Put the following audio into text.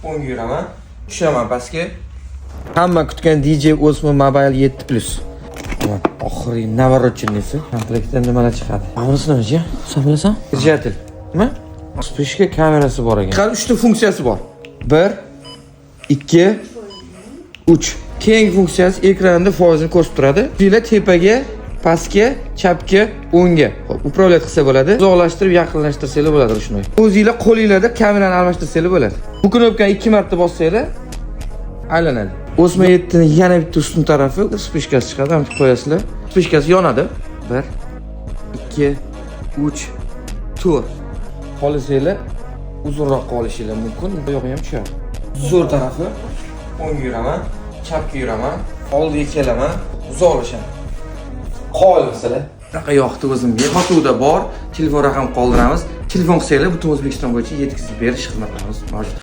o'ngga yuraman. Tushaman pastga. Hamma kutgan DJ Osmo Mobile 7+. Oxirgi navorotchinisi. Komplektdan nimalar chiqadi? Avrasini o'zi, sen bilasan? Digital. Nima? Spishka kamerasi bor ekan. Qal 3 ta funksiyasi bor. 1 2 3. Keyingi funksiyasi ekranda foizini ko'rsatib turadi. Buyla tepaga, pastga, chapga, o'ngga upravlat qilsa bo'ladi. Uzoqlashtirib, yaqinlashtirsangiz bo'ladi shunday. O'zingizlar qo'lingizda kamerani almashtirsangiz bo'ladi. Bu knopkani 2 marta bossanglar aylanadi. Osmo 7 ning yana bitta ustun tarafi spishkasi chiqadi, ham qo'yasizlar. Spishkasi yonadi. 1 2 3 4. Qolisanglar uzunroq qolishingiz mumkin. Bu yog'i ham tushadi. Zo'r tarafi o'ngga yuraman, chapga yuraman, oldiga kelaman, uzoqlashaman. Qolisizlar. Bunaqa yoqdi o'zimga. Sotuvda bor, telefon raqam qoldiramiz. Telefon qilsanglar butun O'zbekiston bo'yicha yetkazib berish xizmatlarimiz mavjud.